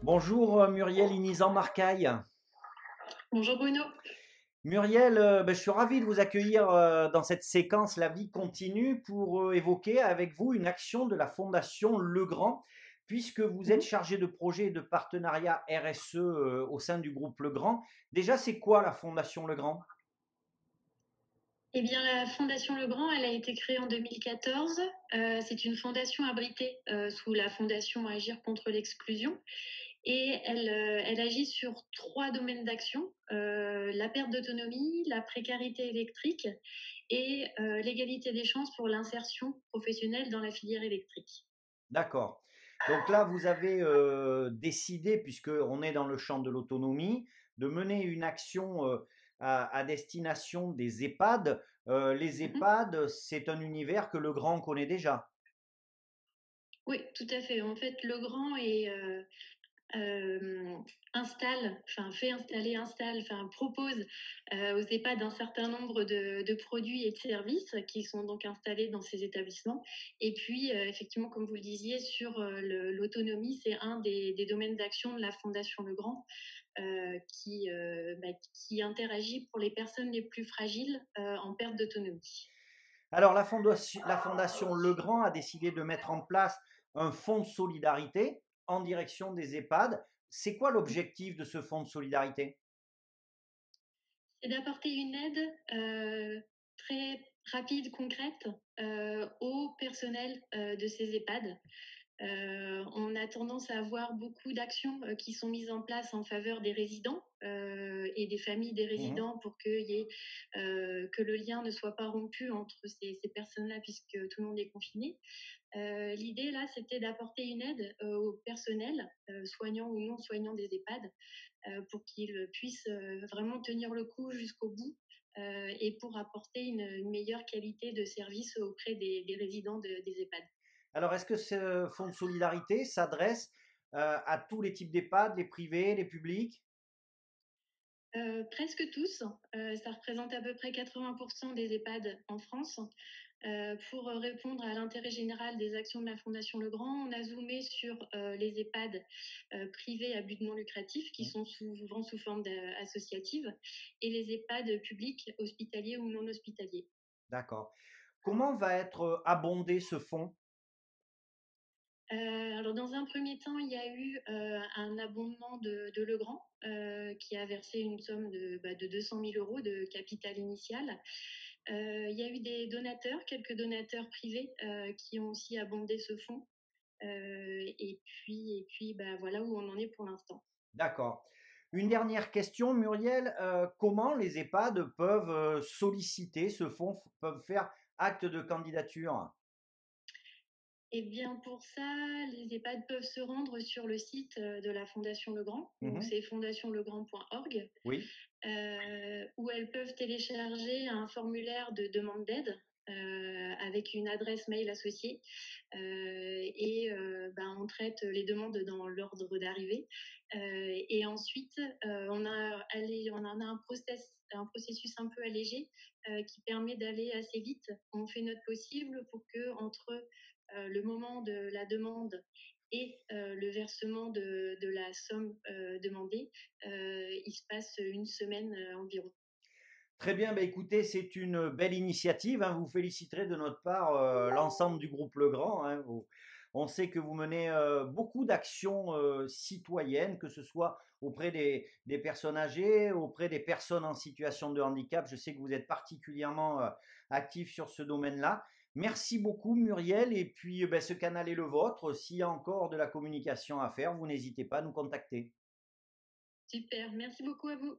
Bonjour Muriel Inizan-Marcaille. Bonjour Bruno. Muriel, je suis ravi de vous accueillir dans cette séquence La vie continue pour évoquer avec vous une action de la Fondation Legrand, puisque vous êtes Mhm. chargé de projet et de partenariat RSE au sein du groupe Legrand. Déjà, c'est quoi la Fondation Legrand? Eh bien, la Fondation Legrand, elle a été créée en 2014. C'est une fondation abritée sous la Fondation Agir contre l'exclusion. Et elle agit sur trois domaines d'action, la perte d'autonomie, la précarité électrique et l'égalité des chances pour l'insertion professionnelle dans la filière électrique. D'accord. Donc là, vous avez décidé, puisqu'on est dans le champ de l'autonomie, de mener une action à destination des EHPAD. Les Mhm. EHPAD, c'est un univers que Legrand connaît déjà. Oui, tout à fait. En fait, Legrand est installe, enfin fait installer, installe, enfin propose aux EHPAD un certain nombre de produits et de services qui sont donc installés dans ces établissements. Et puis, effectivement, comme vous le disiez, sur l'autonomie, c'est un des domaines d'action de la Fondation Legrand qui interagit pour les personnes les plus fragiles en perte d'autonomie. Alors, la Fondation Legrand a décidé de mettre en place un fonds de solidarité en direction des EHPAD. C'est quoi l'objectif de ce fonds de solidarité? C'est d'apporter une aide très rapide, concrète au personnel de ces EHPAD. On a tendance à avoir beaucoup d'actions qui sont mises en place en faveur des résidents et des familles des Mhm. résidents pour que le lien ne soit pas rompu entre ces personnes-là puisque tout le monde est confiné. L'idée là, c'était d'apporter une aide au personnel, soignant ou non soignant des EHPAD, pour qu'ils puissent vraiment tenir le coup jusqu'au bout et pour apporter une meilleure qualité de service auprès des résidents des EHPAD. Alors, est-ce que ce fonds de solidarité s'adresse à tous les types d'EHPAD, les privés, les publics? Presque tous, ça représente à peu près 80% des EHPAD en France. Pour répondre à l'intérêt général des actions de la Fondation Legrand, on a zoomé sur les EHPAD privés à but non lucratif, qui sont souvent sous forme associative, et les EHPAD publics, hospitaliers ou non hospitaliers. D'accord. Comment va être abondé ce fonds? Alors dans un premier temps, il y a eu un abondement de Legrand qui a versé une somme de 200 000 euros de capital initial. Il y a eu des donateurs, quelques donateurs privés qui ont aussi abondé ce fonds. Voilà où on en est pour l'instant. D'accord. Une dernière question, Muriel. Comment les EHPAD peuvent solliciter ce fonds, peuvent faire acte de candidature? Et bien pour ça, les EHPAD peuvent se rendre sur le site de la Fondation Legrand, donc Mhm. c'est fondationlegrand.org, Oui, où elles peuvent télécharger un formulaire de demande d'aide avec une adresse mail associée on traite les demandes dans l'ordre d'arrivée. Et ensuite, on en a un processus un peu allégé qui permet d'aller assez vite. On fait notre possible pour que entre le moment de la demande et le versement de la somme demandée, il se passe une semaine environ. très bien. Bah, écoutez, c'est une belle initiative, hein. Vous féliciterez de notre part l'ensemble du groupe Legrand, hein. On sait que vous menez beaucoup d'actions citoyennes, que ce soit auprès des personnes âgées, auprès des personnes en situation de handicap. Je sais que vous êtes particulièrement actif sur ce domaine-là. Merci beaucoup, Muriel. Et puis, ben, ce canal est le vôtre. S'il y a encore de la communication à faire, vous n'hésitez pas à nous contacter. Super, merci beaucoup à vous.